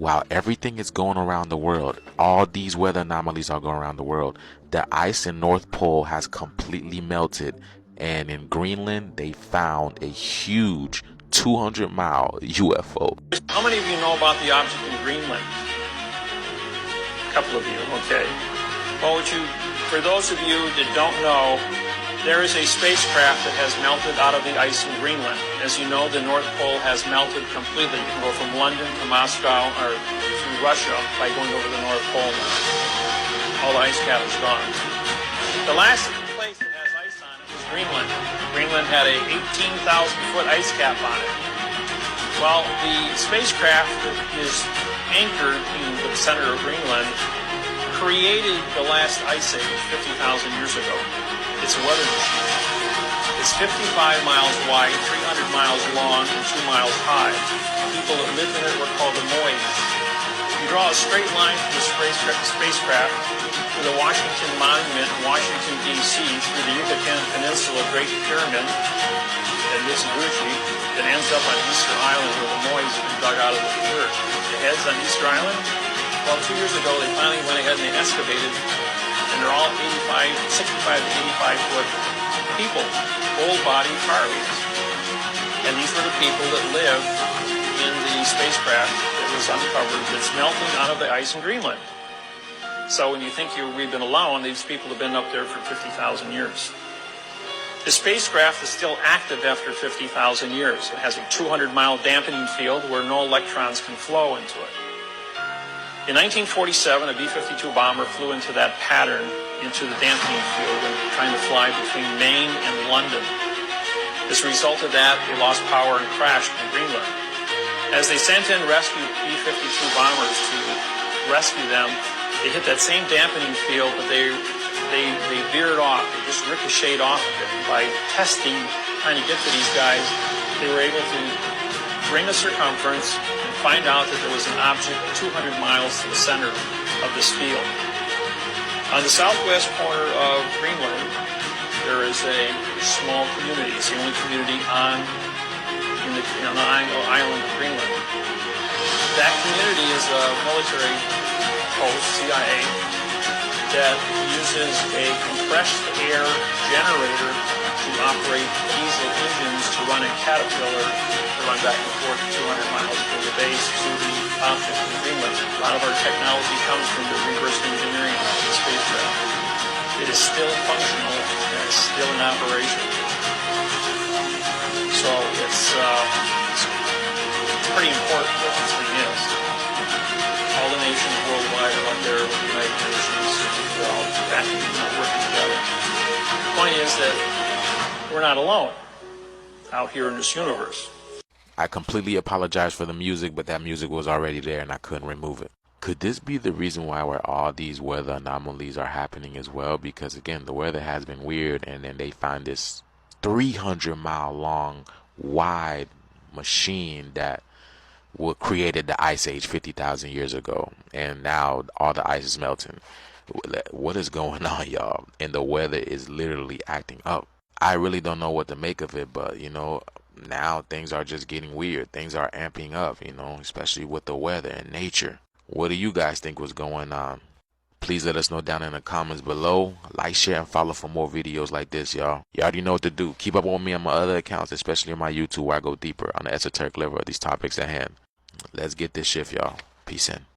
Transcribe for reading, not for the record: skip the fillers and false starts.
while everything is going around the world, all these weather anomalies are going around the world, the ice in North Pole has completely melted, and in Greenland they found a huge 200-mile UFO. How many of you know about the object in Greenland? A couple of you, okay. Well, for those of you that don't know, there is a spacecraft that has melted out of the ice in Greenland. As you know, the North Pole has melted completely. You can go from London to Moscow or through Russia by going over the North Pole. All the ice cap is gone. The last place that has ice on it is Greenland. Greenland had a 18,000-foot ice cap on it. Well, the spacecraft that is anchored in the center of Greenland created the last ice age 50,000 years ago. It's a weather machine. It's 55 miles wide, 300 miles long, and 2 miles high. People that lived in it were called the Moys. You draw a straight line from the spacecraft to the Washington Monument in Washington, D.C., through the Yucatan Peninsula, Great Pyramid, and Mitsubishi, that ends up on Easter Island where the Moys have been dug out of the earth. The heads on Easter Island, well, 2 years ago they finally went ahead and they excavated, and they're all 65 to 85-foot people, full-body carvings. And these were the people that lived in the spacecraft that was uncovered that's melting out of the ice in Greenland. So when you think we've been alone, these people have been up there for 50,000 years. The spacecraft is still active after 50,000 years. It has a 200-mile dampening field where no electrons can flow into it. In 1947, a B-52 bomber flew into that pattern, into the dampening field, when trying to fly between Maine and London. As a result of that, they lost power and crashed in Greenland. As they sent in rescue B-52 bombers to rescue them, they hit that same dampening field, but they veered off. They just ricocheted off of it. By testing, trying to get to these guys, they were able to bring a circumference and find out that there was an object 200 miles to the center of this field. On the southwest corner of Greenland, there is a small community. It's the only community on the island of Greenland. That community is a military post, CIA, that uses a compressed air generator to operate diesel engines to run a Caterpillar to run back and forth 200 miles from the base to the object in Greenland. A lot of our technology comes from the reverse engineering of the spacecraft. It is still functional and it's still in operation. So it's pretty important what this thing is. All the nations worldwide are up there with the United Nations. They're all backing and working together. The point is that we're not alone out here in this universe. I completely apologize for the music, but that music was already there and I couldn't remove it. Could this be the reason why all these weather anomalies are happening as well? Because again, the weather has been weird, and then they find this 300-mile long wide machine that created the ice age 50,000 years ago, and now all the ice is melting. What is going on, y'all? And the weather is literally acting up. I really don't know what to make of it, but now things are just getting weird. Things are amping up, especially with the weather and nature. What do you guys think was going on? Please let us know down in the comments below. Like, share, and follow for more videos like this, y'all. You already know what to do. Keep up with me on my other accounts, especially on my YouTube, where I go deeper on the esoteric level of these topics at hand. Let's get this shift, y'all. Peace in.